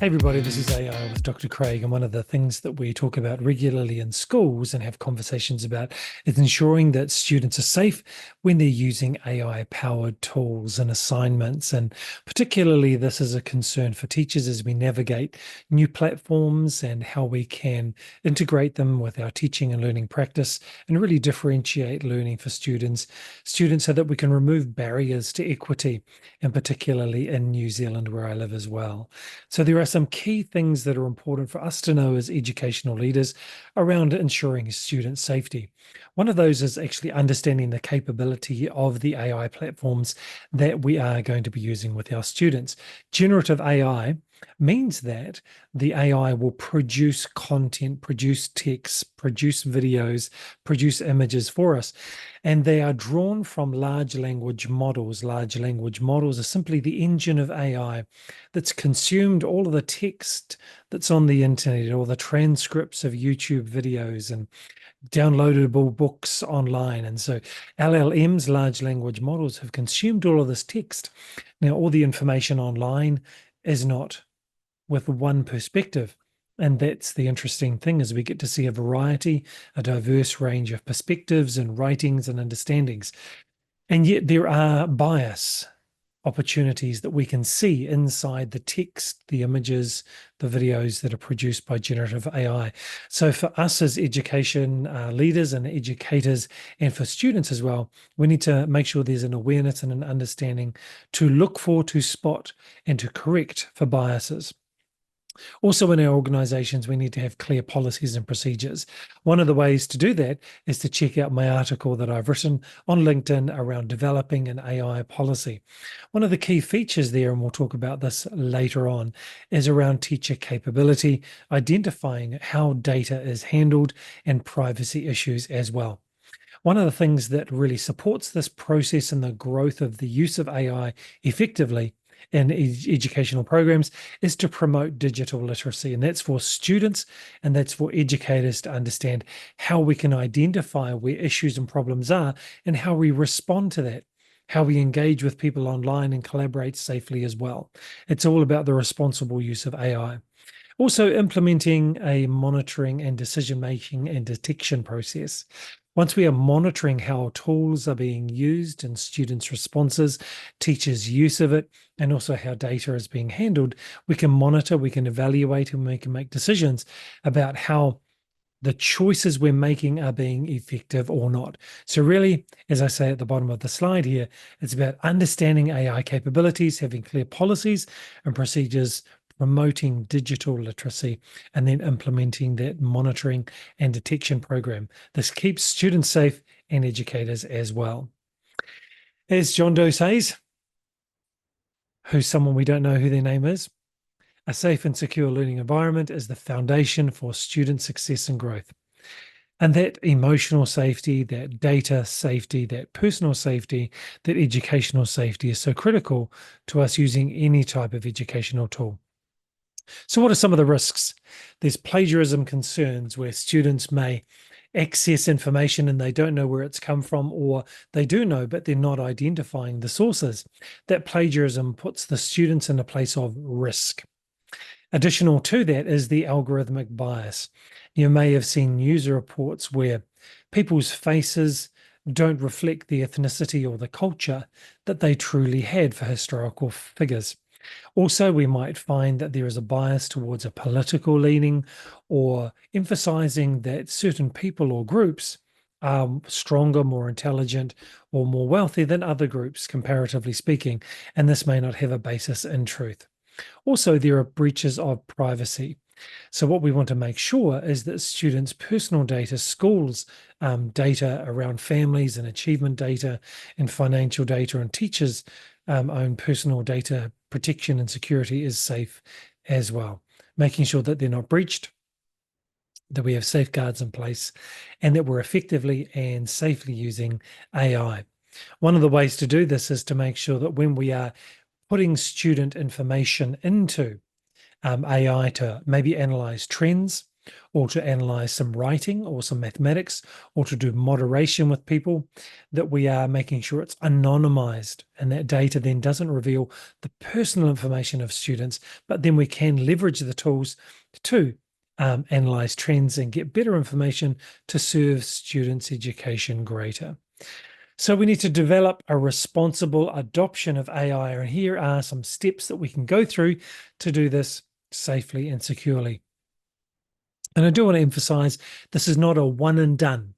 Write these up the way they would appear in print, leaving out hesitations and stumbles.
Hey everybody, this is AI with Dr. Craig, and one of the things that we talk about regularly in schools and have conversations about is ensuring that students are safe when they're using AI-powered tools and assignments. And particularly, this is a concern for teachers as we navigate new platforms and how we can integrate them with our teaching and learning practice and really differentiate learning for students so that we can remove barriers to equity, and particularly in New Zealand, where I live as well. So there are some key things that are important for us to know as educational leaders around ensuring student safety. One of those is actually understanding the capability of the AI platforms that we are going to be using with our students. Generative AI means that the AI will produce content, produce text, produce videos, produce images for us. And they are drawn from large language models. Large language models are simply the engine of AI that's consumed all of the text that's on the internet, all the transcripts of YouTube videos and downloadable books online. And so LLMs, large language models, have consumed all of this text. Now, all the information online is not with one perspective. And that's the interesting thing, is we get to see a variety, a diverse range of perspectives and writings and understandings. And yet there are bias opportunities that we can see inside the text, the images, the videos that are produced by generative AI. So for us as education leaders and educators, and for students as well, we need to make sure there's an awareness and an understanding to look for, to spot, and to correct for biases. Also, in our organizations, we need to have clear policies and procedures. One of the ways to do that is to check out my article that I've written on LinkedIn around developing an AI policy. One of the key features there, and we'll talk about this later on, is around teacher capability, identifying how data is handled, and privacy issues as well. One of the things that really supports this process and the growth of the use of AI effectively in educational programs is to promote digital literacy. And that's for students and that's for educators to understand how we can identify where issues and problems are and how we respond to that, how we engage with people online and collaborate safely as well. It's all about the responsible use of AI. Also, implementing a monitoring and decision-making and detection process. Once we are monitoring how tools are being used and students' responses, teachers' use of it, and also how data is being handled, we can monitor, we can evaluate, and we can make decisions about how the choices we're making are being effective or not. So really, as I say at the bottom of the slide here, it's about understanding AI capabilities, having clear policies and procedures, promoting digital literacy, and then implementing that monitoring and detection program. This keeps students safe and educators as well. As John Doe says, who's someone we don't know who their name is, a safe and secure learning environment is the foundation for student success and growth. And that emotional safety, that data safety, that personal safety, that educational safety is so critical to us using any type of educational tool. So what are some of the risks? There's plagiarism concerns where students may access information and they don't know where it's come from, or they do know, but they're not identifying the sources. That plagiarism puts the students in a place of risk. Additional to that is the algorithmic bias. You may have seen news reports where people's faces don't reflect the ethnicity or the culture that they truly had for historical figures. Also, we might find that there is a bias towards a political leaning or emphasizing that certain people or groups are stronger, more intelligent, or more wealthy than other groups, comparatively speaking, and this may not have a basis in truth. Also, there are breaches of privacy. So what we want to make sure is that students' personal data, schools' data around families and achievement data and financial data, and teachers' own personal data protection and security is safe as well. Making sure that they're not breached, that we have safeguards in place, and that we're effectively and safely using AI. One of the ways to do this is to make sure that when we are putting student information into AI to maybe analyze trends, or to analyze some writing or some mathematics, or to do moderation with people, that we are making sure it's anonymized and that data then doesn't reveal the personal information of students, but then we can leverage the tools to analyze trends and get better information to serve students' education greater. So we need to develop a responsible adoption of AI, and here are some steps that we can go through to do this safely and securely. And I do want to emphasize, this is not a one and done.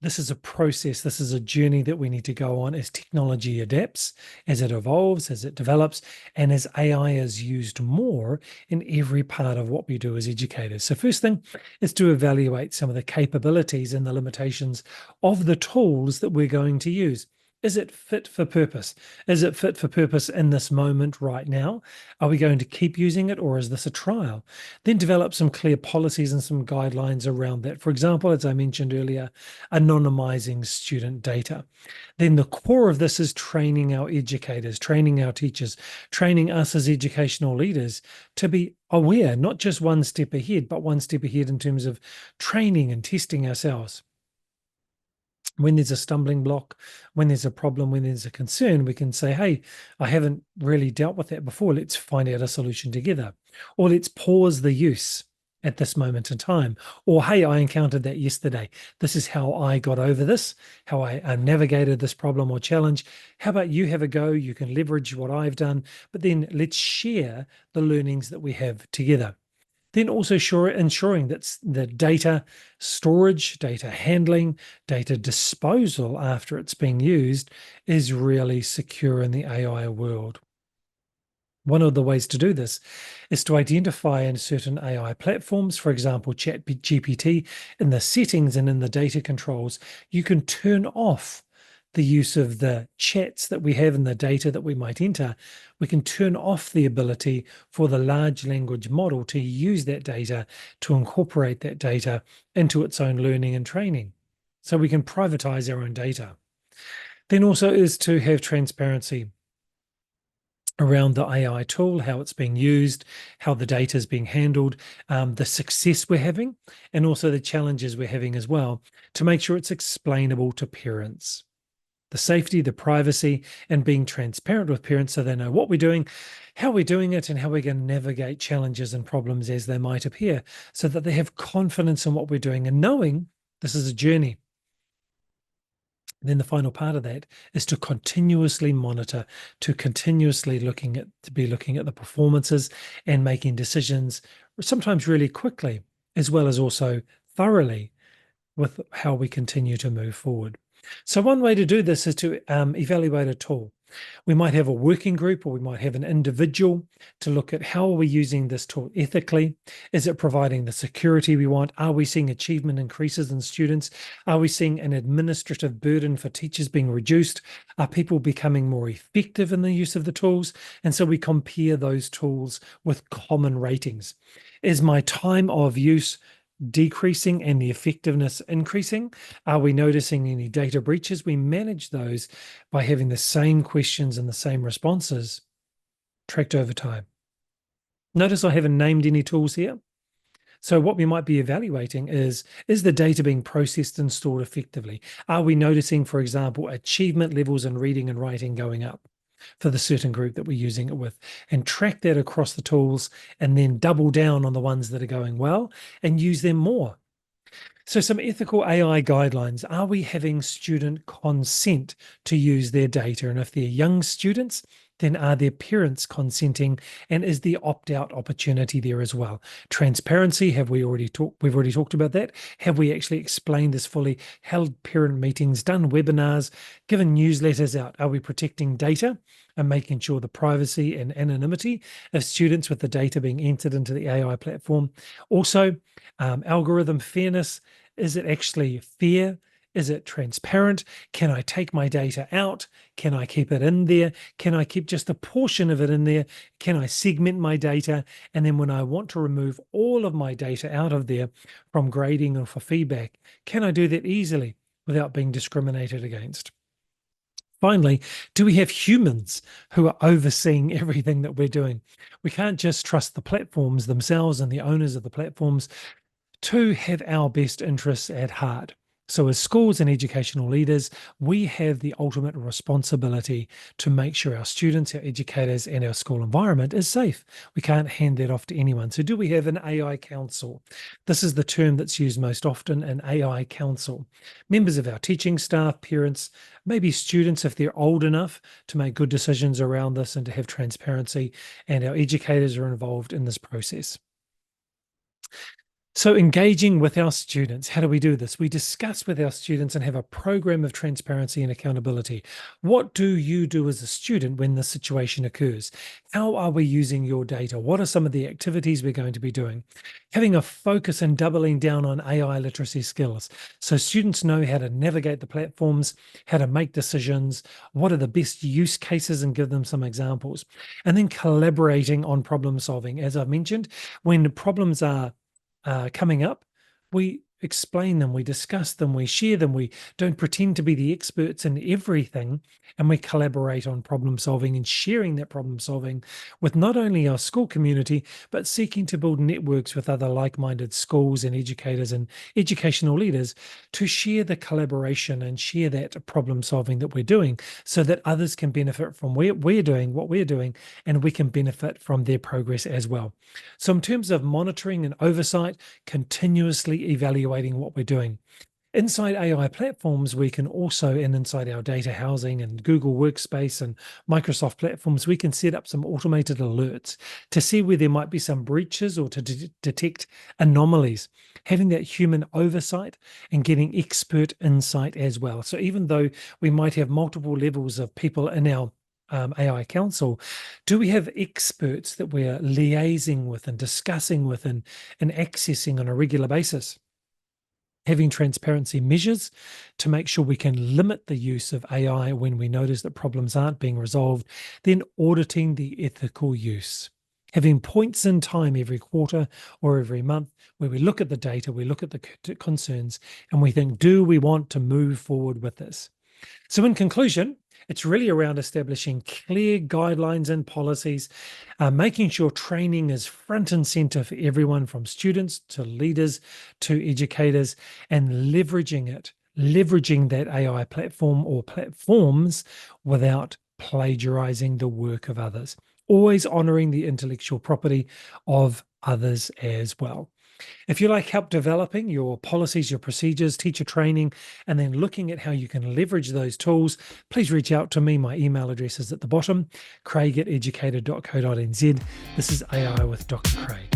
This is a process. This is a journey that we need to go on as technology adapts, as it evolves, as it develops, and as AI is used more in every part of what we do as educators. So first thing is to evaluate some of the capabilities and the limitations of the tools that we're going to use. Is it fit for purpose? Is it fit for purpose in this moment right now? Are we going to keep using it, or is this a trial? Then develop some clear policies and some guidelines around that. For example, as I mentioned earlier, anonymizing student data. Then the core of this is training our educators, training our teachers, training us as educational leaders to be aware, not just one step ahead, but one step ahead in terms of training and testing ourselves. When there's a stumbling block, when there's a problem, when there's a concern, we can say, hey, I haven't really dealt with that before. Let's find out a solution together. Or let's pause the use at this moment in time. Or, hey, I encountered that yesterday. This is how I got over this, how I navigated this problem or challenge. How about you have a go? You can leverage what I've done, but then let's share the learnings that we have together. Then also ensuring that the data storage, data handling, data disposal after it's being used is really secure in the AI world. One of the ways to do this is to identify in certain AI platforms, for example, ChatGPT, in the settings and in the data controls, you can turn off the use of the chats that we have in the data that we might enter. We can turn off the ability for the large language model to use that data, to incorporate that data into its own learning and training. So we can privatize our own data. Then also is to have transparency around the AI tool, how it's being used, how the data is being handled, the success we're having, and also the challenges we're having as well, to make sure it's explainable to parents. The safety, the privacy, and being transparent with parents so they know what we're doing, how we're doing it, and how we're going to navigate challenges and problems as they might appear, so that they have confidence in what we're doing and knowing this is a journey. Then the final part of that is to continuously monitor, to continuously looking at the performances and making decisions, sometimes really quickly, as well as also thoroughly, with how we continue to move forward. So one way to do this is to evaluate a tool. We might have a working group, or we might have an individual to look at how are we using this tool ethically? Is it providing the security we want? Are we seeing achievement increases in students? Are we seeing an administrative burden for teachers being reduced? Are people becoming more effective in the use of the tools? And so we compare those tools with common ratings. Is my time of use decreasing and the effectiveness increasing? Are we noticing any data breaches? We manage those by having the same questions and the same responses tracked over time. Notice I haven't named any tools here. So what we might be evaluating is the data being processed and stored effectively? Are we noticing, for example, achievement levels in reading and writing going up for the certain group that we're using it with, and track that across the tools, and then double down on the ones that are going well and use them more? So some ethical AI guidelines. Are we having student consent to use their data? And if they're young students, then are their parents consenting? And is the opt-out opportunity there as well? Transparency, we've already talked about that. Have we actually explained this fully? Held parent meetings, done webinars, given newsletters out? Are we protecting data and making sure the privacy and anonymity of students with the data being entered into the AI platform? Also, algorithm fairness. Is it actually fair? Is it transparent? Can I take my data out? Can I keep it in there? Can I keep just a portion of it in there? Can I segment my data? And then when I want to remove all of my data out of there from grading or for feedback, can I do that easily without being discriminated against? Finally, do we have humans who are overseeing everything that we're doing? We can't just trust the platforms themselves and the owners of the platforms Two, have our best interests at heart. So, as schools and educational leaders, we have the ultimate responsibility to make sure our students, our educators, and our school environment is safe. We can't hand that off to anyone. So, do we have an AI council? This is the term that's used most often, an AI council. Members of our teaching staff, parents, maybe students if they're old enough to make good decisions around this and to have transparency, and our educators are involved in this process. So, engaging with our students, how do we do this? We discuss with our students and have a program of transparency and accountability. What do you do as a student when this situation occurs? How are we using your data? What are some of the activities we're going to be doing? Having a focus and doubling down on AI literacy skills. So, students know how to navigate the platforms, how to make decisions, what are the best use cases, and give them some examples. And then collaborating on problem solving. As I've mentioned, when problems are coming up, we explain them, we discuss them, we share them. We don't pretend to be the experts in everything, and we collaborate on problem solving and sharing that problem solving with not only our school community, but seeking to build networks with other like-minded schools and educators and educational leaders to share the collaboration and share that problem solving that we're doing so that others can benefit from what we're doing, and we can benefit from their progress as well. So in terms of monitoring and oversight, continuously evaluating what we're doing. Inside AI platforms, we can also, and inside our data housing and Google Workspace and Microsoft platforms, we can set up some automated alerts to see where there might be some breaches or to detect anomalies. Having that human oversight and getting expert insight as well. So even though we might have multiple levels of people in our AI council, do we have experts that we're liaising with and discussing with and accessing on a regular basis? Having transparency measures to make sure we can limit the use of AI when we notice that problems aren't being resolved, then auditing the ethical use. Having points in time every quarter or every month where we look at the data, we look at the concerns, and we think, do we want to move forward with this? So, in conclusion, it's really around establishing clear guidelines and policies, making sure training is front and center for everyone from students to leaders to educators, and leveraging that AI platform or platforms without plagiarizing the work of others, always honoring the intellectual property of others as well. If you like help developing your policies, your procedures, teacher training, and then looking at how you can leverage those tools, please reach out to me. My email address is at the bottom, craig@educator.co.nz. This is AI with Dr. Craig.